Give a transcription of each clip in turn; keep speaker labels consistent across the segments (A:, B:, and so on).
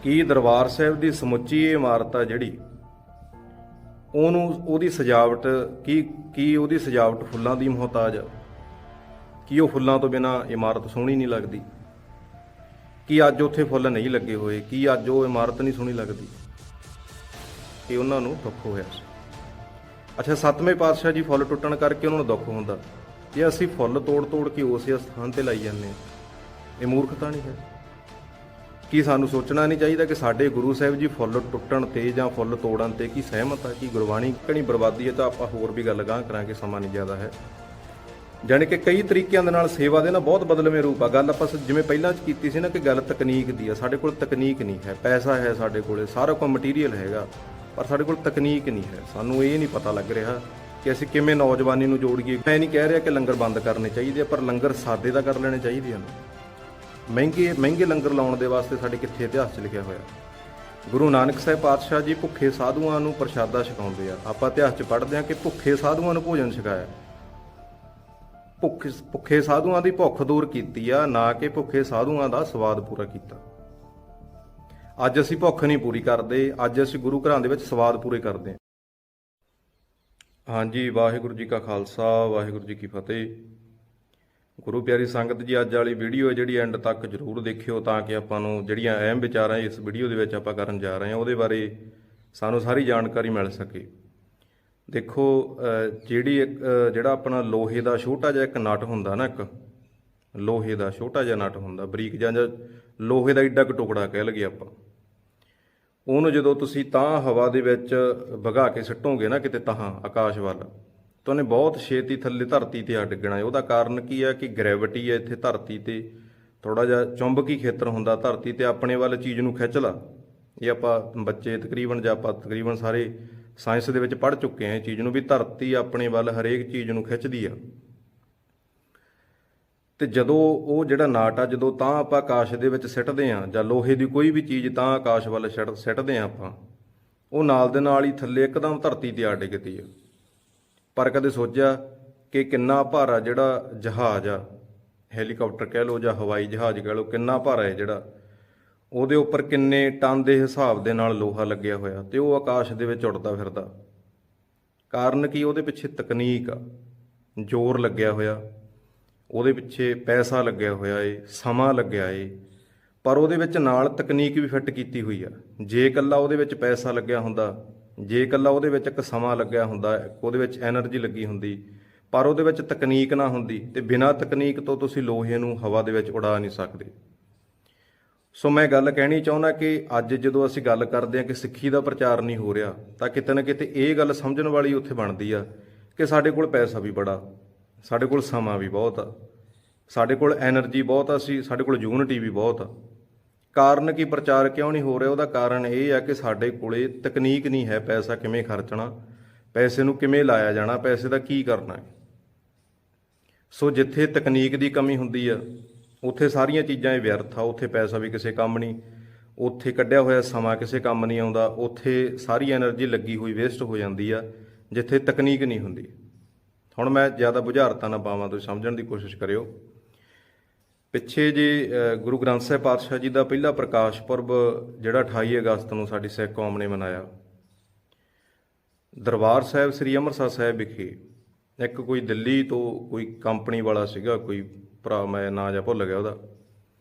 A: ਕਿ ਦਰਬਾਰ ਸਾਹਿਬ ਦੀ ਸਮੁੱਚੀ ਇਮਾਰਤ ਆ ਜਿਹੜੀ ਉਹਦੀ ਸਜਾਵਟ ਕੀ ਉਹਦੀ ਸਜਾਵਟ ਫੁੱਲਾਂ ਦੀ ਮੁਹਤਾਜ ਆ? ਕੀ ਉਹ ਫੁੱਲਾਂ ਤੋਂ ਬਿਨਾਂ ਇਮਾਰਤ ਸੋਹਣੀ ਨਹੀਂ ਲੱਗਦੀ? ਕੀ ਅੱਜ ਉੱਥੇ ਫੁੱਲ ਨਹੀਂ ਲੱਗੇ ਹੋਏ? ਕੀ ਅੱਜ ਉਹ ਇਮਾਰਤ ਨਹੀਂ ਸੋਹਣੀ ਲੱਗਦੀ? ਇਹ ਉਹਨਾਂ ਨੂੰ ਦੁੱਖ ਹੋਇਆ ਸੀ। ਅੱਛਾ, ਸੱਤਵੇਂ ਪਾਤਸ਼ਾਹ ਜੀ ਫੁੱਲ ਟੁੱਟਣ ਕਰਕੇ ਉਹਨਾਂ ਨੂੰ ਦੁੱਖ ਹੁੰਦਾ, ਜੇ ਅਸੀਂ ਫੁੱਲ ਤੋੜ ਕੇ ਉਸੇ ਸਥਾਨ ਤੇ ਲਾਈ ਜਾਂਦੇ ਹਾਂ, ਇਹ ਮੂਰਖਤਾ ਨਹੀਂ ਹੈ? ਕੀ ਸਾਨੂੰ ਸੋਚਣਾ ਨਹੀਂ ਚਾਹੀਦਾ ਕਿ ਸਾਡੇ ਗੁਰੂ ਸਾਹਿਬ ਜੀ ਫੁੱਲ ਟੁੱਟਣ ਤੇ ਜਾਂ ਫੁੱਲ ਤੋੜਨ ਤੇ ਕੀ ਸਹਿਮਤ ਆ? ਕੀ ਗੁਰਬਾਣੀ ਕਣੀ ਬਰਬਾਦੀ ਹੈ? ਤਾਂ ਆਪਾਂ ਹੋਰ ਵੀ ਗੱਲ ਗਾਂਹ ਕਰਾਂਗੇ, ਸਮਾਂ ਨਹੀਂ ਜ਼ਿਆਦਾ ਹੈ। ਜਾਣੀ ਕਿ ਕਈ ਤਰੀਕਿਆਂ ਦੇ ਨਾਲ ਸੇਵਾ ਦੇ ਨਾ ਬਹੁਤ ਬਦਲਵੇਂ ਰੂਪ ਆ। ਗੱਲ ਆਪਾਂ ਜਿਵੇਂ ਪਹਿਲਾਂ ਕੀਤੀ ਸੀ ਨਾ ਕਿ ਗੱਲ ਤਕਨੀਕ ਦੀ ਆ, ਸਾਡੇ ਕੋਲ ਤਕਨੀਕ ਨਹੀਂ ਹੈ। ਪੈਸਾ ਹੈ ਸਾਡੇ ਕੋਲੇ, ਸਾਰਾ ਕੁਝ ਮਟੀਰੀਅਲ ਹੈਗਾ, ਪਰ ਸਾਡੇ ਕੋਲ ਤਕਨੀਕ ਨਹੀਂ ਹੈ। ਸਾਨੂੰ ਇਹ ਨਹੀਂ ਪਤਾ ਲੱਗ ਰਿਹਾ ਕਿ ਅਸੀਂ ਕਿਵੇਂ ਨੌਜਵਾਨੀ ਨੂੰ ਜੋੜੀਏ। ਮੈਂ ਨਹੀਂ ਕਹਿ ਰਿਹਾ ਕਿ ਲੰਗਰ ਬੰਦ ਕਰਨੇ ਚਾਹੀਦੇ ਆ, ਪਰ ਲੰਗਰ ਸਾਦੇ ਤਾਂ ਕਰ ਲੈਣੇ ਚਾਹੀਦੇ ਹਨ। ਮਹਿੰਗੇ ਲੰਗਰ ਲਾਉਣ ਦੇ ਵਾਸਤੇ ਸਾਡੇ ਕਿੱਥੇ ਇਤਿਹਾਸ 'ਚ ਲਿਖਿਆ ਹੋਇਆ? ਗੁਰੂ ਨਾਨਕ ਸਾਹਿਬ ਪਾਤਸ਼ਾਹ ਜੀ ਭੁੱਖੇ ਸਾਧੂਆਂ ਨੂੰ ਪ੍ਰਸ਼ਾਦਾ ਛਕਾਉਂਦੇ ਆ। ਆਪਾਂ ਇਤਿਹਾਸ 'ਚ ਪੜ੍ਹਦੇ ਹਾਂ ਕਿ ਭੁੱਖੇ ਸਾਧੂਆਂ ਨੂੰ ਭੋਜਨ ਛਕਾਇਆ। ਭੁੱਖੇ ਸਾਧੂਆਂ ਦੀ ਭੁੱਖ ਦੂਰ ਕੀਤੀ ਆ, ਨਾ ਕਿ ਭੁੱਖੇ ਸਾਧੂਆਂ ਦਾ ਸਵਾਦ ਪੂਰਾ ਕੀਤਾ। ਅੱਜ ਅਸੀਂ ਭੁੱਖ ਨਹੀਂ ਪੂਰੀ ਕਰਦੇ, ਅੱਜ ਅਸੀਂ ਗੁਰੂ ਘਰਾਂ ਦੇ ਵਿੱਚ ਸਵਾਦ ਪੂਰੇ ਕਰਦੇ ਹਾਂ। ਹਾਂਜੀ, ਵਾਹਿਗੁਰੂ ਜੀ ਕਾ ਖਾਲਸਾ, ਵਾਹਿਗੁਰੂ ਜੀ ਕੀ ਫਤਿਹ। ਗੁਰੂ ਪਿਆਰੀ ਸੰਗਤ ਜੀ, ਅੱਜ ਵਾਲੀ ਵੀਡੀਓ ਜਿਹੜੀ ਐਂਡ ਤੱਕ ਜ਼ਰੂਰ ਦੇਖਿਓ, ਤਾਂ ਕਿ ਆਪਾਂ ਨੂੰ ਜਿਹੜੀਆਂ ਅਹਿਮ ਵਿਚਾਰਾਂ ਇਸ ਵੀਡੀਓ ਦੇ ਵਿੱਚ ਆਪਾਂ ਕਰਨ ਜਾ ਰਹੇ ਹਾਂ ਉਹਦੇ ਬਾਰੇ ਸਾਨੂੰ ਸਾਰੀ ਜਾਣਕਾਰੀ ਮਿਲ ਸਕੇ। ਦੇਖੋ, ਜਿਹੜਾ ਆਪਣਾ ਲੋਹੇ ਦਾ ਛੋਟਾ ਜਿਹਾ ਇੱਕ ਨਟ ਹੁੰਦਾ ਨਾ, ਇੱਕ ਲੋਹੇ ਦਾ ਛੋਟਾ ਜਿਹਾ ਨਟ ਹੁੰਦਾ, ਬਰੀਕ ਜਾਂ ਲੋਹੇ ਦਾ ਏਡਾ ਕੁ ਟੁਕੜਾ ਕਹਿ ਲਈਏ ਆਪਾਂ, ਉਹਨੂੰ ਜਦੋਂ ਤੁਸੀਂ ਤਾਂ ਹਵਾ ਦੇ ਵਿੱਚ ਵਗਾ ਕੇ ਸੁੱਟੋਗੇ ਨਾ ਕਿਤੇ ਤਾਹਾਂ ਆਕਾਸ਼ ਵੱਲ, ਤਾਂ ਉਹਨੇ ਬਹੁਤ ਛੇਤੀ ਥੱਲੇ ਧਰਤੀ ਤੇ ਆ ਡਿੱਗਣਾ ਹੈ। ਉਹਦਾ ਕਾਰਨ ਕੀ ਹੈ ਕਿ ਗ੍ਰੈਵਿਟੀ ਹੈ ਇੱਥੇ ਧਰਤੀ ਤੇ, ਥੋੜਾ ਜਿਹਾ ਚੁੰਬਕੀ ਖੇਤਰ ਹੁੰਦਾ ਧਰਤੀ ਤੇ, ਆਪਣੇ ਵੱਲ ਚੀਜ਼ ਨੂੰ ਖਿੱਚ ਲਾ। ਇਹ ਆਪਾਂ ਬੱਚੇ ਤਕਰੀਬਨ ਸਾਰੇ ਸਾਇੰਸ ਦੇ ਵਿੱਚ ਪੜ੍ਹ ਚੁੱਕੇ ਹਾਂ ਇਹ ਚੀਜ਼ ਨੂੰ, ਵੀ ਧਰਤੀ ਆਪਣੇ ਵੱਲ ਹਰੇਕ ਚੀਜ਼ ਨੂੰ ਖਿੱਚਦੀ ਆ। ਤੇ ਜਦੋਂ ਉਹ ਜਿਹੜਾ ਨਾਟ ਆ, ਜਦੋਂ ਤਾਂ ਆਪਾਂ ਆਕਾਸ਼ ਦੇ ਵਿੱਚ ਸਿੱਟਦੇ ਹਾਂ, ਜਾਂ ਲੋਹੇ ਦੀ ਕੋਈ ਵੀ ਚੀਜ਼ ਤਾਂ ਆਕਾਸ਼ ਵੱਲ ਸਿੱਟਦੇ ਹਾਂ ਆਪਾਂ, ਉਹ ਨਾਲ ਦੇ ਨਾਲ ਹੀ ਥੱਲੇ ਇੱਕਦਮ ਧਰਤੀ ਤੇ ਆ ਡਿੱਗਦੀ ਆ। ਪਰ ਕਦੇ ਸੋਚਿਆ ਕਿ ਕਿੰਨਾ ਭਾਰਾ ਜਿਹੜਾ ਜਹਾਜ਼ ਆ, ਹੈਲੀਕਾਪਟਰ ਕਹਿ ਲਓ ਜਾਂ ਹਵਾਈ ਜਹਾਜ਼ ਕਹਿ ਲਓ, ਕਿੰਨਾ ਭਾਰਾ ਹੈ ਜਿਹੜਾ, ਉਹਦੇ ਉੱਪਰ ਕਿੰਨੇ ਟਨ ਦੇ ਹਿਸਾਬ ਦੇ ਨਾਲ ਲੋਹਾ ਲੱਗਿਆ ਹੋਇਆ, ਤੇ ਉਹ ਆਕਾਸ਼ ਦੇ ਵਿੱਚ ਉੱਡਦਾ ਫਿਰਦਾ। ਕਾਰਨ ਕੀ? ਉਹਦੇ ਪਿੱਛੇ ਤਕਨੀਕ ਆ, ਜ਼ੋਰ ਲੱਗਿਆ ਹੋਇਆ, ਉਹਦੇ ਪਿੱਛੇ ਪੈਸਾ ਲੱਗਿਆ ਹੋਇਆ ਏ, ਸਮਾਂ ਲੱਗਿਆ ਏ, ਪਰ ਉਹਦੇ ਵਿੱਚ ਨਾਲ ਤਕਨੀਕ ਵੀ ਫਿੱਟ ਕੀਤੀ ਹੋਈ ਆ। ਜੇ ਇਕੱਲਾ ਉਹਦੇ ਵਿੱਚ ਪੈਸਾ ਲੱਗਿਆ ਹੁੰਦਾ, ਜੇ ਇਕੱਲਾ ਉਹਦੇ ਵਿੱਚ ਇੱਕ ਸਮਾਂ ਲੱਗਿਆ ਹੁੰਦਾ, ਉਹਦੇ ਵਿੱਚ ਐਨਰਜੀ ਲੱਗੀ ਹੁੰਦੀ, ਪਰ ਉਹਦੇ ਵਿੱਚ ਤਕਨੀਕ ਨਾ ਹੁੰਦੀ, ਤੇ ਬਿਨਾਂ ਤਕਨੀਕ ਤੋਂ ਤੁਸੀਂ ਲੋਹੇ ਨੂੰ ਹਵਾ ਦੇ ਵਿੱਚ ਉਡਾ ਨਹੀਂ ਸਕਦੇ। ਸੋ ਮੈਂ ਗੱਲ ਕਹਿਣੀ ਚਾਹੁੰਦਾ ਕਿ ਅੱਜ ਜਦੋਂ ਅਸੀਂ ਗੱਲ ਕਰਦੇ ਹਾਂ ਕਿ ਸਿੱਖੀ ਦਾ ਪ੍ਰਚਾਰ ਨਹੀਂ ਹੋ ਰਿਹਾ, ਤਾਂ ਕਿਤੇ ਨਾ ਕਿਤੇ ਇਹ ਗੱਲ ਸਮਝਣ ਵਾਲੀ ਉੱਥੇ ਬਣਦੀ ਆ ਕਿ ਸਾਡੇ ਕੋਲ ਪੈਸਾ ਵੀ ਬੜਾ, ਸਾਡੇ ਕੋਲ ਸਮਾਂ ਵੀ ਬਹੁਤ ਆ, ਸਾਡੇ ਕੋਲ ਐਨਰਜੀ ਬਹੁਤ ਆ, ਸਾਡੇ ਕੋਲ ਯੂਨਿਟੀ ਵੀ ਬਹੁਤ ਆ। ਕਾਰਨ ਕੀ ਪ੍ਰਚਾਰ ਕਿਉਂ ਨਹੀਂ ਹੋ ਰਿਹਾ? ਉਹਦਾ ਕਾਰਨ ਇਹ ਆ ਕਿ ਸਾਡੇ ਕੋਲੇ ਤਕਨੀਕ ਨਹੀਂ ਹੈ। ਪੈਸਾ ਕਿਵੇਂ ਖਰਚਣਾ, ਪੈਸੇ ਨੂੰ ਕਿਵੇਂ ਲਾਇਆ ਜਾਣਾ, ਪੈਸੇ ਦਾ ਕੀ ਕਰਨਾ ਹੈ। ਸੋ ਜਿੱਥੇ ਤਕਨੀਕ ਦੀ ਕਮੀ ਹੁੰਦੀ ਆ, ਉੱਥੇ ਸਾਰੀਆਂ ਚੀਜ਼ਾਂ ਇਹ ਵਿਅਰਥ ਆ, ਉੱਥੇ ਪੈਸਾ ਵੀ ਕਿਸੇ ਕੰਮ ਨਹੀਂ, ਉੱਥੇ ਕੱਢਿਆ ਹੋਇਆ ਸਮਾਂ ਕਿਸੇ ਕੰਮ ਨਹੀਂ ਆਉਂਦਾ, ਉੱਥੇ ਸਾਰੀ ਐਨਰਜੀ ਲੱਗੀ ਹੋਈ ਵੇਸਟ ਹੋ ਜਾਂਦੀ ਆ, ਜਿੱਥੇ ਤਕਨੀਕ ਨਹੀਂ ਹੁੰਦੀ। ਹੁਣ ਮੈਂ ਜ਼ਿਆਦਾ ਬੁਝਾਰਤਾਂ ਨਾ ਪਾਵਾਂ, ਤੁਸੀਂ ਸਮਝਣ ਦੀ ਕੋਸ਼ਿਸ਼ ਕਰਿਓ। ਪਿੱਛੇ ਜੇ ਗੁਰੂ ਗ੍ਰੰਥ ਸਾਹਿਬ ਪਾਤਸ਼ਾਹ ਜੀ ਦਾ ਪਹਿਲਾ ਪ੍ਰਕਾਸ਼ ਪੁਰਬ ਜਿਹੜਾ 28 ਅਗਸਤ ਨੂੰ ਸਾਡੀ ਸਿੱਖ ਕੌਮ ਨੇ ਮਨਾਇਆ, ਦਰਬਾਰ ਸਾਹਿਬ ਸ੍ਰੀ ਅੰਮ੍ਰਿਤਸਰ ਸਾਹਿਬ ਵਿਖੇ ਇੱਕ ਕੋਈ ਦਿੱਲੀ ਤੋਂ ਕੋਈ ਕੰਪਨੀ ਵਾਲਾ ਸੀਗਾ, ਕੋਈ ਭਰਾ, ਮੈਂ ਨਾਂ ਜਿਹਾ ਭੁੱਲ ਗਿਆ ਉਹਦਾ,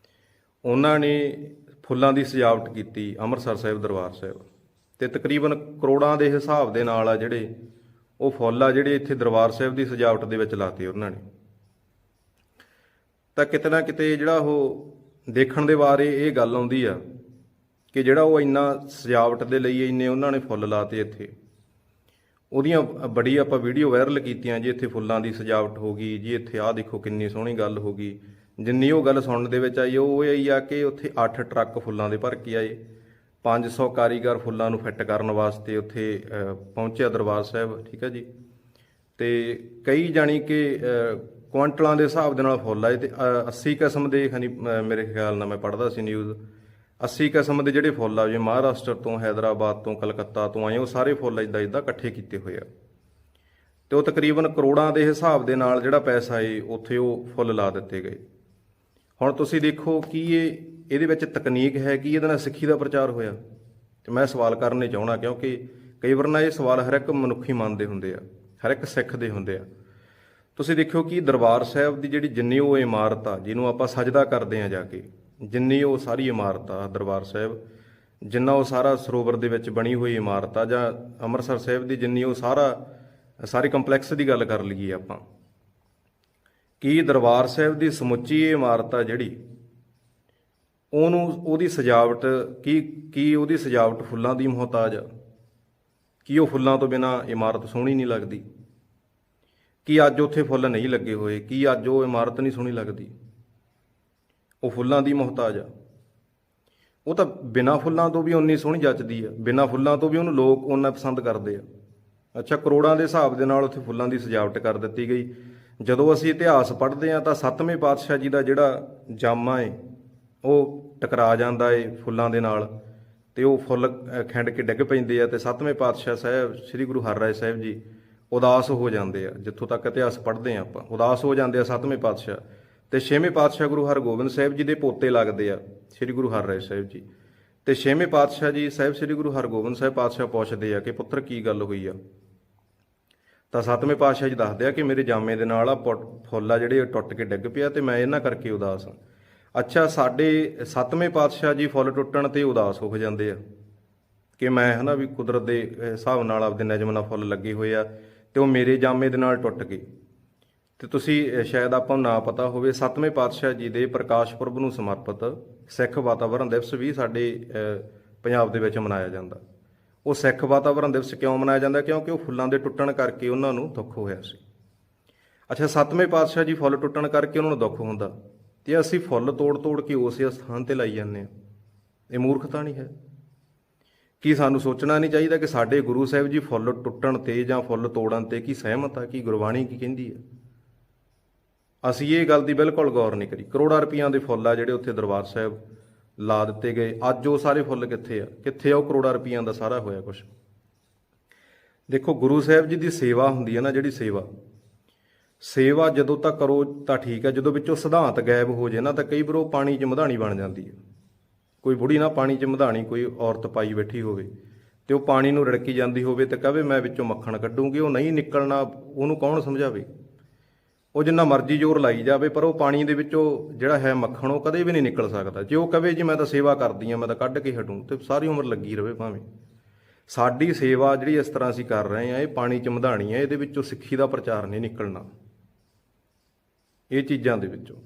A: ਉਹਨਾਂ ਨੇ ਫੁੱਲਾਂ ਦੀ ਸਜਾਵਟ ਕੀਤੀ ਅੰਮ੍ਰਿਤਸਰ ਸਾਹਿਬ ਦਰਬਾਰ ਸਾਹਿਬ, ਤੇ ਤਕਰੀਬਨ ਕਰੋੜਾਂ ਦੇ ਹਿਸਾਬ ਦੇ ਨਾਲ ਆ ਜਿਹੜੇ ਉਹ ਫੁੱਲ ਆ ਜਿਹੜੇ ਇੱਥੇ ਦਰਬਾਰ ਸਾਹਿਬ ਦੀ ਸਜਾਵਟ ਦੇ ਵਿੱਚ ਲਾਤੇ ਉਹਨਾਂ ਨੇ। ਤਾਂ ਕਿਤੇ ਨਾ ਕਿਤੇ ਜਿਹੜਾ ਉਹ ਦੇਖਣ ਦੇ ਬਾਰੇ ਇਹ ਗੱਲ ਆਉਂਦੀ ਆ ਕਿ ਜਿਹੜਾ ਉਹ ਇੰਨਾ ਸਜਾਵਟ ਦੇ ਲਈ ਇੰਨੇ ਉਹਨਾਂ ਨੇ ਫੁੱਲ ਲਾਤੇ ਇੱਥੇ, ਉਹਦੀਆਂ ਬੜੀ ਆਪਾਂ ਵੀਡੀਓ ਵਾਇਰਲ ਕੀਤੀਆਂ ਜੀ, ਇੱਥੇ ਫੁੱਲਾਂ ਦੀ ਸਜਾਵਟ ਹੋ ਗਈ ਜੀ, ਇੱਥੇ ਆਹ ਦੇਖੋ ਕਿੰਨੀ ਸੋਹਣੀ ਗੱਲ ਹੋ ਗਈ। ਜਿੰਨੀ ਉਹ ਗੱਲ ਸੁਣਨ ਦੇ ਵਿੱਚ ਆਈ ਉਹ ਇਹ ਆ ਕਿ ਉੱਥੇ 8 ਟਰੱਕ ਫੁੱਲਾਂ ਦੇ ਭਰ ਕੇ ਆਏ, 500 ਕਾਰੀਗਰ ਫੁੱਲਾਂ ਨੂੰ ਫਿੱਟ ਕਰਨ ਵਾਸਤੇ ਉੱਥੇ ਪਹੁੰਚਿਆ ਦਰਬਾਰ ਸਾਹਿਬ, ਠੀਕ ਹੈ ਜੀ। ਤੇ ਕਈ ਜਾਣੀ ਕਿ ਕੁਆਂਟਲਾਂ ਦੇ ਹਿਸਾਬ ਦੇ ਨਾਲ ਫੁੱਲ ਆਏ, ਤੇ 80 ਕਿਸਮ ਦੇ, ਮੇਰੇ ਖਿਆਲ ਨਾਲ ਮੈਂ ਪੜ੍ਹਦਾ ਸੀ ਨਿਊਜ਼, 80 ਕਿਸਮ ਦੇ ਜਿਹੜੇ ਫੁੱਲ ਆ, ਜਿਵੇਂ ਮਹਾਰਾਸ਼ਟਰ ਤੋਂ, ਹੈਦਰਾਬਾਦ ਤੋਂ, ਕਲਕੱਤਾ ਤੋਂ ਆਏ, ਉਹ ਸਾਰੇ ਫੁੱਲ ਇੱਦਾਂ ਇਕੱਠੇ ਕੀਤੇ ਹੋਏ ਆ, ਤੇ ਉਹ ਤਕਰੀਬਨ ਕਰੋੜਾਂ ਦੇ ਹਿਸਾਬ ਦੇ ਨਾਲ ਜਿਹੜਾ ਪੈਸਾ ਏ ਉੱਥੇ ਉਹ ਫੁੱਲ ਲਾ ਦਿੱਤੇ ਗਏ। ਹੁਣ ਤੁਸੀਂ ਦੇਖੋ ਕਿ ਇਹਦੇ ਵਿੱਚ ਤਕਨੀਕ ਹੈ ਕਿ ਇਹਦੇ ਨਾਲ ਸਿੱਖੀ ਦਾ ਪ੍ਰਚਾਰ ਹੋਇਆ? ਤੇ ਮੈਂ ਸਵਾਲ ਕਰਨੇ ਚਾਹਣਾ, ਕਿਉਂਕਿ ਕਈ ਵਾਰ ਨਾ ਇਹ ਸਵਾਲ ਹਰ ਇੱਕ ਮਨੁੱਖੀ ਮਨ ਦੇ ਹੁੰਦੇ ਆ, ਹਰ ਇੱਕ ਸਿੱਖ ਦੇ ਹੁੰਦੇ ਆ। ਤੁਸੀਂ ਦੇਖਿਓ ਕਿ ਦਰਬਾਰ ਸਾਹਿਬ ਦੀ ਜਿਹੜੀ ਜਿੰਨੀ ਉਹ ਇਮਾਰਤ ਆ, ਜਿਹਨੂੰ ਆਪਾਂ ਸਜਦਾ ਕਰਦੇ ਆ ਜਾ ਕੇ, ਜਿੰਨੀ ਉਹ ਸਾਰੀ ਇਮਾਰਤ ਆ ਦਰਬਾਰ ਸਾਹਿਬ, ਜਿੰਨਾ ਉਹ ਸਾਰਾ ਸਰੋਵਰ ਦੇ ਵਿੱਚ ਬਣੀ ਹੋਈ ਇਮਾਰਤ ਆ, ਜਾਂ ਅੰਮ੍ਰਿਤਸਰ ਸਾਹਿਬ ਦੀ ਜਿੰਨੀ ਉਹ ਸਾਰੇ ਕੰਪਲੈਕਸ ਦੀ ਗੱਲ ਕਰ ਲਈਏ ਆਪਾਂ, ਕਿ ਦਰਬਾਰ ਸਾਹਿਬ ਦੀ ਸਮੁੱਚੀ ਇਹ ਇਮਾਰਤ ਆ ਜਿਹੜੀ, ਉਹਦੀ ਸਜਾਵਟ ਕੀ ਉਹਦੀ ਸਜਾਵਟ ਫੁੱਲਾਂ ਦੀ ਮੁਹਤਾਜ ਆ? ਕੀ ਉਹ ਫੁੱਲਾਂ ਤੋਂ ਬਿਨਾਂ ਇਮਾਰਤ ਸੋਹਣੀ ਨਹੀਂ ਲੱਗਦੀ? ਕੀ ਅੱਜ ਉੱਥੇ ਫੁੱਲ ਨਹੀਂ ਲੱਗੇ ਹੋਏ? ਕੀ ਅੱਜ ਉਹ ਇਮਾਰਤ ਨਹੀਂ ਸੋਹਣੀ ਲੱਗਦੀ? ਉਹ ਫੁੱਲਾਂ ਦੀ ਮੁਹਤਾਜ ਆ। ਉਹ ਤਾਂ ਬਿਨਾਂ ਫੁੱਲਾਂ ਤੋਂ ਵੀ ਉਨੀ ਸੋਹਣੀ ਜੱਚਦੀ ਆ, ਬਿਨਾਂ ਫੁੱਲਾਂ ਤੋਂ ਵੀ ਉਹਨੂੰ ਲੋਕ ਓਨਾ ਪਸੰਦ ਕਰਦੇ ਆ। ਅੱਛਾ, ਕਰੋੜਾਂ ਦੇ ਹਿਸਾਬ ਦੇ ਨਾਲ ਉੱਥੇ ਫੁੱਲਾਂ ਦੀ ਸਜਾਵਟ ਕਰ ਦਿੱਤੀ ਗਈ। ਜਦੋਂ ਅਸੀਂ ਇਤਿਹਾਸ ਪੜ੍ਹਦੇ ਹਾਂ ਤਾਂ 7ਵੇਂ ਪਾਤਸ਼ਾਹ ਜੀ ਦਾ ਜਿਹੜਾ ਜਾਮਾ ਏ ਉਹ ਟਕਰਾ ਜਾਂਦਾ ਏ ਫੁੱਲਾਂ ਦੇ ਨਾਲ, ਤੇ ਉਹ ਫੁੱਲ ਖਿੰਡ ਕੇ ਡਿੱਗ ਪੈਂਦੇ ਆ, ਤੇ 7ਵੇਂ ਪਾਤਸ਼ਾਹ ਸਾਹਿਬ ਸ੍ਰੀ ਗੁਰੂ ਹਰਿਰਾਏ ਸਾਹਿਬ ਜੀ ਉਦਾਸ ਹੋ ਜਾਂਦੇ ਆ। ਜਿੱਥੋਂ ਤੱਕ ਇਤਿਹਾਸ ਪੜ੍ਹਦੇ ਆ ਆਪਾਂ, ਉਦਾਸ ਹੋ ਜਾਂਦੇ ਆ 7ਵੇਂ ਪਾਤਸ਼ਾਹ। ਤੇ 6ਵੇਂ ਪਾਤਸ਼ਾਹ ਗੁਰੂ ਹਰਗੋਬਿੰਦ ਸਾਹਿਬ ਜੀ ਦੇ ਪੋਤੇ ਲੱਗਦੇ ਆ ਸ੍ਰੀ ਗੁਰੂ ਹਰਿਰਾਏ ਸਾਹਿਬ ਜੀ। ਤੇ 6ਵੇਂ ਪਾਤਸ਼ਾਹ ਜੀ ਸਾਹਿਬ ਸ੍ਰੀ ਗੁਰੂ ਹਰਗੋਬਿੰਦ ਸਾਹਿਬ ਪਾਤਸ਼ਾਹ ਪੁੱਛਦੇ ਆ ਕਿ ਪੁੱਤਰ ਕੀ ਗੱਲ ਹੋਈ ਆ? ਤਾਂ 7ਵੇਂ ਪਾਤਸ਼ਾਹ ਜੀ ਦੱਸਦੇ ਆ ਕਿ ਮੇਰੇ ਜਾਮੇ ਦੇ ਨਾਲ ਆ ਫੁੱਲ ਆ ਜਿਹੜੇ ਟੁੱਟ ਕੇ ਡਿੱਗ ਪਿਆ, ਤੇ ਮੈਂ ਇਹਨਾਂ ਕਰਕੇ ਉਦਾਸ ਹਾਂ। ਅੱਛਾ, ਸਾਡੇ 7ਵੇਂ ਪਾਤਸ਼ਾਹ ਜੀ ਫੁੱਲ ਟੁੱਟਣ ਤੇ ਉਦਾਸ ਹੋ ਜਾਂਦੇ ਆ ਕਿ ਮੈਂ ਵੀ ਕੁਦਰਤ ਦੇ ਹਿਸਾਬ ਨਾਲ ਆਪਦੇ ਨਿਯਮ ਨਾਲ ਫੁੱਲ ਲੱਗੇ ਹੋਏ ਆ, ਤੇ ਉਹ ਮੇਰੇ ਜਾਮੇ ਦੇ ਨਾਲ ਟੁੱਟ ਗਏ। ਤੇ ਤੁਸੀਂ ਸ਼ਾਇਦ ਆਪਾਂ ਨੂੰ ਨਾ ਪਤਾ ਹੋਵੇ, 7ਵੇਂ ਪਾਤਸ਼ਾਹ ਜੀ ਦੇ ਪ੍ਰਕਾਸ਼ ਪੁਰਬ ਨੂੰ ਸਮਰਪਿਤ ਸਿੱਖ ਵਾਤਾਵਰਣ ਦਿਵਸ ਵੀ ਸਾਡੇ ਪੰਜਾਬ ਦੇ ਵਿੱਚ ਮਨਾਇਆ ਜਾਂਦਾ। ਉਹ ਸਿੱਖ ਵਾਤਾਵਰਣ ਦਿਵਸ ਕਿਉਂ ਮਨਾਇਆ ਜਾਂਦਾ? ਕਿਉਂਕਿ ਉਹ ਫੁੱਲਾਂ ਦੇ ਟੁੱਟਣ ਕਰਕੇ ਉਹਨਾਂ ਨੂੰ ਦੁੱਖ ਹੋਇਆ ਸੀ। ਅੱਛਾ, 7ਵੇਂ ਪਾਤਸ਼ਾਹ ਜੀ ਫੁੱਲ ਟੁੱਟਣ ਕਰਕੇ ਉਹਨਾਂ ਨੂੰ ਦੁੱਖ ਹੁੰਦਾ, ਤੇ ਅਸੀਂ ਫੁੱਲ ਤੋੜ ਕੇ ਉਸੇ ਸਥਾਨ ਤੇ ਲਾਈ ਜਾਂਦੇ ਹਾਂ। ਇਹ ਮੂਰਖਤਾ ਨਹੀਂ ਹੈ? ਕੀ ਸਾਨੂੰ ਸੋਚਣਾ ਨਹੀਂ ਚਾਹੀਦਾ ਕਿ ਸਾਡੇ ਗੁਰੂ ਸਾਹਿਬ ਜੀ ਫੁੱਲ ਟੁੱਟਣ ਤੇ ਜਾਂ ਫੁੱਲ ਤੋੜਨ ਤੇ ਕੀ ਸਹਿਮਤ ਆ? ਕੀ ਗੁਰਬਾਣੀ ਕੀ ਕਹਿੰਦੀ ਹੈ? ਅਸੀਂ ਇਹ ਗੱਲ ਦੀ ਬਿਲਕੁਲ ਗੌਰ ਨਹੀਂ ਕਰੀ। ਕਰੋੜਾਂ ਰੁਪਈਆਂ ਦੇ ਫੁੱਲ ਆ ਜਿਹੜੇ ਉੱਥੇ ਦਰਬਾਰ ਸਾਹਿਬ ਲਾ ਦਿੱਤੇ ਗਏ। ਅੱਜ ਉਹ ਸਾਰੇ ਫੁੱਲ ਕਿੱਥੇ ਆ? ਕਿੱਥੇ ਆ ਉਹ ਕਰੋੜਾਂ ਰੁਪਈਆਂ ਦਾ ਸਾਰਾ ਹੋਇਆ ਕੁਛ? ਦੇਖੋ, ਗੁਰੂ ਸਾਹਿਬ ਜੀ ਦੀ ਸੇਵਾ ਹੁੰਦੀ ਹੈ ਨਾ, ਜਿਹੜੀ ਸੇਵਾ ਜਦੋਂ ਤੱਕ ਕਰੋ ਤਾਂ ਠੀਕ ਹੈ। ਜਦੋਂ ਵਿੱਚੋਂ ਸਿਧਾਂਤ ਗਾਇਬ ਹੋ ਜੇ ਨਾ, ਤਾਂ ਕਈ ਵਾਰ ਉਹ ਪਾਣੀ 'ਚ ਮਧਾਣੀ ਬਣ ਜਾਂਦੀ ਹੈ। ਕੋਈ ਬੁੜੀ ਨਾ ਪਾਣੀ 'ਚ ਮਧਾਣੀ ਕੋਈ ਔਰਤ ਪਾਈ ਬੈਠੀ ਹੋਵੇ, ਤੇ ਉਹ ਪਾਣੀ ਨੂੰ ਰੜਕੀ ਜਾਂਦੀ ਹੋਵੇ ਤੇ ਕਹੇ ਮੈਂ ਵਿੱਚੋਂ ਮੱਖਣ ਕੱਢੂੰਗੀ, ਉਹ ਨਹੀਂ ਨਿਕਲਣਾ, ਉਹਨੂੰ ਕੌਣ ਸਮਝਾਵੇ? ਉਹ ਜਿੰਨਾ ਮਰਜ਼ੀ ਜ਼ੋਰ ਲਾਈ ਜਾਵੇ, ਪਰ ਉਹ ਪਾਣੀ ਦੇ ਵਿੱਚੋਂ ਜਿਹੜਾ ਹੈ ਮੱਖਣ, ਉਹ ਕਦੇ ਵੀ ਨਹੀਂ ਨਿਕਲ ਸਕਦਾ। ਜੇ ਉਹ ਕਹੇ ਜੀ ਮੈਂ ਤਾਂ ਸੇਵਾ ਕਰਦੀ ਹਾਂ, ਮੈਂ ਤਾਂ ਕੱਢ ਕੇ ਹਟੂੰ, ਤੇ ਸਾਰੀ ਉਮਰ ਲੱਗੀ ਰਵੇ ਭਾਵੇਂ। ਸਾਡੀ ਸੇਵਾ ਜਿਹੜੀ ਇਸ ਤਰ੍ਹਾਂ ਅਸੀਂ ਕਰ ਰਹੇ ਹਾਂ, ਇਹ ਪਾਣੀ 'ਚ ਮਧਾਣੀ ਹੈ। ਇਹਦੇ ਵਿੱਚੋਂ ਸਿੱਖੀ ਦਾ ਪ੍ਰਚਾਰ ਨਹੀਂ ਨਿਕਲਣਾ। ਇਹ ਚੀਜ਼ਾਂ ਦੇ ਵਿੱਚੋਂ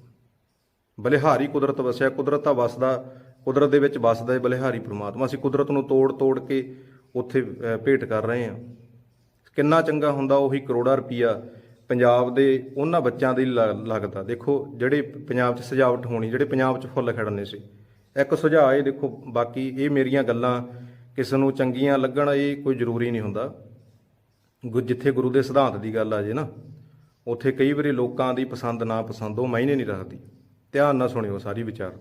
A: ਬਲਿਹਾਰੀ ਕੁਦਰਤ ਵਸਿਆ, ਕੁਦਰਤ ਦੇ ਵਿੱਚ ਵਸਦਾ ਹੈ ਬਲਿਹਾਰੀ ਪ੍ਰਮਾਤਮਾ। ਅਸੀਂ ਕੁਦਰਤ ਨੂੰ ਤੋੜ ਕੇ ਉੱਥੇ ਭੇਟ ਕਰ ਰਹੇ ਹਾਂ। ਕਿੰਨਾ ਚੰਗਾ ਹੁੰਦਾ ਉਹੀ ਕਰੋੜਾਂ ਰੁਪਈਆ ਪੰਜਾਬ ਦੇ ਉਹਨਾਂ ਬੱਚਿਆਂ ਦੇ ਲੱਗਦਾ। ਦੇਖੋ, ਜਿਹੜੇ ਪੰਜਾਬ 'ਚ ਸਜਾਵਟ ਹੋਣੀ, ਜਿਹੜੇ ਪੰਜਾਬ 'ਚ ਫੁੱਲ ਖਿੜਨੇ ਸੀ। ਇੱਕ ਸੁਝਾਅ ਇਹ ਦੇਖੋ, ਬਾਕੀ ਇਹ ਮੇਰੀਆਂ ਗੱਲਾਂ ਕਿਸੇ ਨੂੰ ਚੰਗੀਆਂ ਲੱਗਣ ਇਹ ਕੋਈ ਜ਼ਰੂਰੀ ਨਹੀਂ ਹੁੰਦਾ। ਜਿੱਥੇ ਗੁਰੂ ਦੇ ਸਿਧਾਂਤ ਦੀ ਗੱਲ ਆ ਜੇ ਨਾ, ਉੱਥੇ ਕਈ ਵਾਰੀ ਲੋਕਾਂ ਦੀ ਪਸੰਦ ਨਾ ਪਸੰਦ ਉਹ ਮਾਇਨੇ ਨਹੀਂ ਰੱਖਦੀ। ਧਿਆਨ ਨਾਲ ਸੁਣਿਓ ਸਾਰੀ ਵਿਚਾਰ।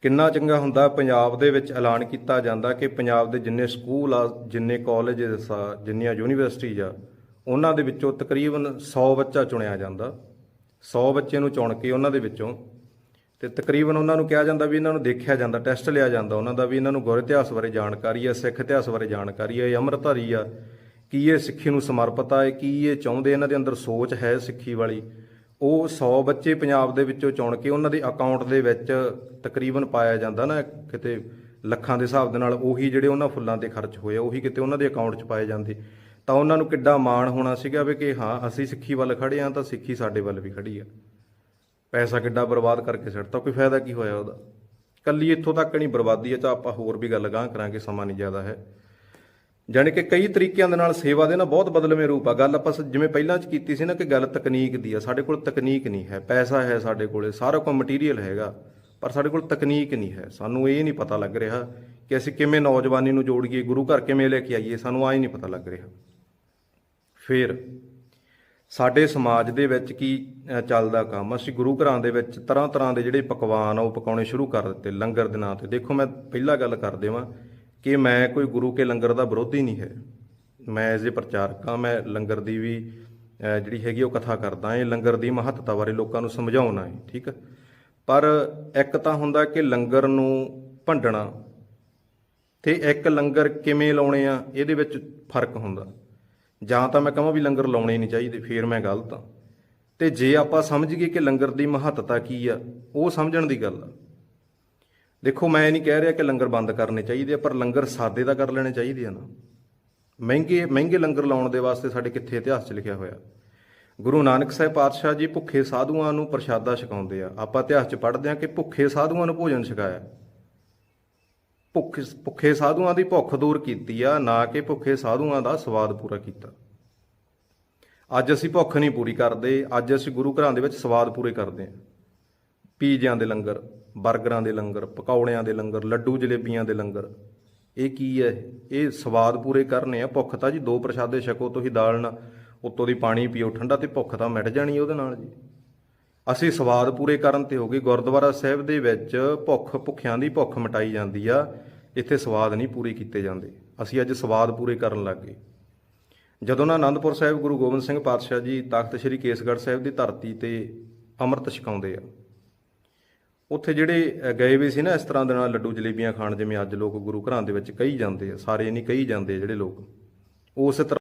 A: ਕਿੰਨਾ ਚੰਗਾ ਹੁੰਦਾ ਪੰਜਾਬ ਦੇ ਵਿੱਚ ਐਲਾਨ ਕੀਤਾ ਜਾਂਦਾ ਕਿ ਪੰਜਾਬ ਦੇ ਜਿੰਨੇ ਸਕੂਲ ਆ, ਜਿੰਨੇ ਕਾਲਜਸ ਆ, ਜਿੰਨੀਆਂ ਯੂਨੀਵਰਸਿਟੀਜ਼ ਆ, ਉਹਨਾਂ ਦੇ ਵਿੱਚੋਂ ਤਕਰੀਬਨ 100 ਬੱਚਾ ਚੁਣਿਆ ਜਾਂਦਾ। 100 ਬੱਚੇ ਨੂੰ ਚੁਣ ਕੇ ਉਹਨਾਂ ਦੇ ਵਿੱਚੋਂ, ਤੇ ਤਕਰੀਬਨ ਉਹਨਾਂ ਨੂੰ ਕਿਹਾ ਜਾਂਦਾ ਵੀ ਇਹਨਾਂ ਨੂੰ ਦੇਖਿਆ ਜਾਂਦਾ, ਟੈਸਟ ਲਿਆ ਜਾਂਦਾ ਉਹਨਾਂ ਦਾ, ਵੀ ਇਹਨਾਂ ਨੂੰ ਗੁਰ ਇਤਿਹਾਸ ਬਾਰੇ ਜਾਣਕਾਰੀ ਆ, ਸਿੱਖ ਇਤਿਹਾਸ ਬਾਰੇ ਜਾਣਕਾਰੀ ਆ, ਇਹ ਅੰਮ੍ਰਿਤਧਾਰੀ ਆ, ਕੀ ਇਹ ਸਿੱਖੀ ਨੂੰ ਸਮਰਪਿਤ ਆ, ਕੀ ਇਹ ਚਾਹੁੰਦੇ, ਇਹਨਾਂ ਦੇ ਅੰਦਰ ਸੋਚ ਹੈ ਸਿੱਖੀ ਵਾਲੀ। ਉਹ 100 ਬੱਚੇ ਪੰਜਾਬ ਦੇ ਵਿੱਚੋਂ ਚੁਣ ਕੇ ਉਹਨਾਂ ਦੇ ਅਕਾਊਂਟ ਦੇ ਵਿੱਚ ਤਕਰੀਬਨ ਪਾਇਆ ਜਾਂਦਾ ਨਾ, ਕਿਤੇ ਲੱਖਾਂ ਦੇ ਹਿਸਾਬ ਦੇ ਨਾਲ, ਉਹੀ ਜਿਹੜੇ ਉਹਨਾਂ ਫੁੱਲਾਂ ਤੇ ਖਰਚ ਹੋਏ ਉਹੀ ਕਿਤੇ ਉਹਨਾਂ ਦੇ ਅਕਾਊਂਟ 'ਚ ਪਾਏ ਜਾਂਦੇ। ਤਾਂ ਉਹਨਾਂ ਨੂੰ ਕਿੱਡਾ ਮਾਣ ਹੋਣਾ ਸੀਗਾ ਵੀ ਕਿ ਹਾਂ ਅਸੀਂ ਸਿੱਖੀ ਵੱਲ ਖੜੇ ਹਾਂ, ਤਾਂ ਸਿੱਖੀ ਸਾਡੇ ਵੱਲ ਵੀ ਖੜੀ ਆ। ਪੈਸਾ ਕਿੱਡਾ ਬਰਬਾਦ ਕਰਕੇ ਸਿੱਟਤਾ, ਕੋਈ ਫਾਇਦਾ ਕੀ ਹੋਇਆ ਉਹਦਾ? ਕੱਲੀ ਇੱਥੋਂ ਤੱਕ ਨਹੀਂ ਬਰਬਾਦੀ ਹੈ, ਤਾਂ ਆਪਾਂ ਹੋਰ ਵੀ ਗੱਲ ਅਗਾਂਹ ਕਰਾਂਗੇ, ਸਮਾਂ ਨਹੀਂ ਜ਼ਿਆਦਾ ਹੈ। ਜਾਣੀ ਕਿ ਕਈ ਤਰੀਕਿਆਂ ਦੇ ਨਾਲ ਸੇਵਾ ਦੇ ਨਾ ਬਹੁਤ ਬਦਲਵੇਂ ਰੂਪ ਆ। ਗੱਲ ਆਪਾਂ ਜਿਵੇਂ ਪਹਿਲਾਂ 'ਚ ਕੀਤੀ ਸੀ ਨਾ ਕਿ ਗੱਲ ਤਕਨੀਕ ਦੀ ਆ। ਸਾਡੇ ਕੋਲ ਤਕਨੀਕ ਨਹੀਂ ਹੈ, ਪੈਸਾ ਹੈ ਸਾਡੇ ਕੋਲੇ, ਸਾਰਾ ਕੁਝ ਮਟੀਰੀਅਲ ਹੈਗਾ, ਪਰ ਸਾਡੇ ਕੋਲ ਤਕਨੀਕ ਨਹੀਂ ਹੈ। ਸਾਨੂੰ ਇਹ ਨਹੀਂ ਪਤਾ ਲੱਗ ਰਿਹਾ ਕਿ ਅਸੀਂ ਕਿਵੇਂ ਨੌਜਵਾਨੀ ਨੂੰ ਜੋੜੀਏ, ਗੁਰੂ ਘਰ ਕਿਵੇਂ ਲੈ ਕੇ ਆਈਏ, ਸਾਨੂੰ ਆਹ ਹੀ ਨਹੀਂ ਪਤਾ ਲੱਗ ਰਿਹਾ। ਫਿਰ ਸਾਡੇ ਸਮਾਜ ਦੇ ਵਿੱਚ ਕੀ ਚੱਲਦਾ ਕੰਮ, ਅਸੀਂ ਗੁਰੂ ਘਰਾਂ ਦੇ ਵਿੱਚ ਤਰ੍ਹਾਂ ਤਰ੍ਹਾਂ ਦੇ ਜਿਹੜੇ ਪਕਵਾਨ ਆ ਉਹ ਪਕਾਉਣੇ ਸ਼ੁਰੂ ਕਰ ਦਿੱਤੇ ਲੰਗਰ ਦੇ ਨਾਂ 'ਤੇ। ਦੇਖੋ, ਮੈਂ ਪਹਿਲਾਂ ਗੱਲ ਕਰ ਦੇਵਾਂ ਕਿ ਮੈਂ ਕੋਈ ਗੁਰੂ ਕੇ ਲੰਗਰ ਦਾ ਵਿਰੋਧੀ ਨਹੀਂ ਹੈ। ਮੈਂ ਐਜ਼ ਏ ਪ੍ਰਚਾਰਕ ਹਾਂ, ਮੈਂ ਲੰਗਰ ਦੀ ਵੀ ਜਿਹੜੀ ਹੈਗੀ ਉਹ ਕਥਾ ਕਰਦਾ। ਇਹ ਲੰਗਰ ਦੀ ਮਹੱਤਤਾ ਬਾਰੇ ਲੋਕਾਂ ਨੂੰ ਸਮਝਾਉਣਾ ਹੈ, ਠੀਕ ਹੈ। ਪਰ ਇੱਕ ਤਾਂ ਹੁੰਦਾ ਕਿ ਲੰਗਰ ਨੂੰ ਭੰਡਣਾ ਤੇ ਇੱਕ ਲੰਗਰ ਕਿਵੇਂ ਲਾਉਣੇ ਆ, ਇਹਦੇ ਵਿੱਚ ਫਰਕ ਹੁੰਦਾ। ਜਾਂ ਤਾਂ ਮੈਂ ਕਹਾਂ ਵੀ ਲੰਗਰ ਲਾਉਣੇ ਨਹੀਂ ਚਾਹੀਦੇ, ਫੇਰ ਮੈਂ ਗਲਤ ਆ। ਤੇ ਜੇ ਆਪਾਂ ਸਮਝ ਗਏ ਕਿ ਲੰਗਰ ਦੀ ਮਹੱਤਤਾ ਕੀ ਆ, ਉਹ ਸਮਝਣ ਦੀ ਗੱਲ ਆ। ਦੇਖੋ, ਮੈਂ ਨਹੀਂ ਕਹਿ ਰਿਹਾ ਕਿ ਲੰਗਰ ਬੰਦ ਕਰਨੇ ਚਾਹੀਦੇ ਆ, ਪਰ ਲੰਗਰ ਸਾਦੇ ਤਾਂ ਕਰ ਲੈਣੇ ਚਾਹੀਦੇ ਆ ਨਾ। ਮਹਿੰਗੇ ਮਹਿੰਗੇ ਲੰਗਰ ਲਾਉਣ ਦੇ ਵਾਸਤੇ ਸਾਡੇ ਕਿੱਥੇ ਇਤਿਹਾਸ 'ਚ ਲਿਖਿਆ ਹੋਇਆ? ਗੁਰੂ ਨਾਨਕ ਸਾਹਿਬ ਪਾਤਸ਼ਾਹ ਜੀ ਭੁੱਖੇ ਸਾਧੂਆਂ ਨੂੰ ਪ੍ਰਸ਼ਾਦਾ ਛਕਾਉਂਦੇ ਆ। ਆਪਾਂ ਇਤਿਹਾਸ 'ਚ ਪੜ੍ਹਦੇ ਆ ਕਿ ਭੁੱਖੇ ਸਾਧੂਆਂ ਨੂੰ ਭੋਜਨ ਛਕਾਇਆ। ਭੁੱਖੇ ਸਾਧੂਆਂ ਦੀ ਭੁੱਖ ਦੂਰ ਕੀਤੀ ਆ, ਨਾ ਕਿ ਭੁੱਖੇ ਸਾਧੂਆਂ ਦਾ ਸਵਾਦ ਪੂਰਾ ਕੀਤਾ। ਅੱਜ ਅਸੀਂ ਭੁੱਖ ਨਹੀਂ ਪੂਰੀ ਕਰਦੇ, ਅੱਜ ਅਸੀਂ ਗੁਰੂ ਘਰਾਂ ਦੇ ਵਿੱਚ ਸਵਾਦ ਪੂਰੇ ਕਰਦੇ ਹਾਂ। ਪੀਜ਼ਿਆਂ ਦੇ ਲੰਗਰ, ਬਰਗਰਾਂ ਦੇ ਲੰਗਰ, ਪਕੌੜਿਆਂ ਦੇ ਲੰਗਰ, ਲੱਡੂ ਜਲੇਬੀਆਂ ਦੇ ਲੰਗਰ। ਇਹ ਕੀ ਹੈ? ਇਹ ਸਵਾਦ ਪੂਰੇ ਕਰਨੇ ਆ। ਭੁੱਖ ਤਾਂ ਜੀ 2 ਪ੍ਰਸ਼ਾਦੇ ਛਕੋ, ਤੁਸੀਂ ਦਾਲ ਨਾਲ ਉੱਤੋਂ ਦੀ ਪਾਣੀ ਪੀਓ ਠੰਡਾ, ਤੇ ਭੁੱਖ ਤਾਂ ਮਿਟ ਜਾਣੀ ਉਹਦੇ ਨਾਲ ਜੀ। ਅਸੀਂ ਸਵਾਦ ਪੂਰੇ ਕਰਨ ਤੇ ਹੋ ਗਏ। ਗੁਰਦੁਆਰਾ ਸਾਹਿਬ ਦੇ ਵਿੱਚ ਭੁੱਖਿਆਂ ਦੀ ਭੁੱਖ ਮਿਟਾਈ ਜਾਂਦੀ ਆ, ਇੱਥੇ ਸਵਾਦ ਨਹੀਂ ਪੂਰੇ ਕੀਤੇ ਜਾਂਦੇ। ਅਸੀਂ ਅੱਜ ਸਵਾਦ ਪੂਰੇ ਕਰਨ ਲੱਗ ਗਏ। ਜਦੋਂ ਨਾ ਆਨੰਦਪੁਰ ਸਾਹਿਬ ਗੁਰੂ ਗੋਬਿੰਦ ਸਿੰਘ ਪਾਤਸ਼ਾਹ ਜੀ ਤਖਤ ਸ੍ਰੀ ਕੇਸਗੜ੍ਹ ਸਾਹਿਬ ਦੀ ਧਰਤੀ ਤੇ ਅੰਮ੍ਰਿਤ ਛਕਾਉਂਦੇ ਆ, ਉੱਥੇ ਜਿਹੜੇ ਗਏ ਵੀ ਸੀ ਨਾ ਇਸ ਤਰ੍ਹਾਂ ਦੇ ਨਾਲ ਲੱਡੂ ਜਲੇਬੀਆਂ ਖਾਣ, ਜਿਵੇਂ ਅੱਜ ਲੋਕ ਗੁਰੂ ਘਰਾਂ ਦੇ ਵਿੱਚ ਕਹੀ ਜਾਂਦੇ ਆ, ਸਾਰੇ ਨਹੀਂ ਕਹੀ ਜਾਂਦੇ ਜਿਹੜੇ ਲੋਕ, ਉਸ ਤਰ੍ਹਾਂ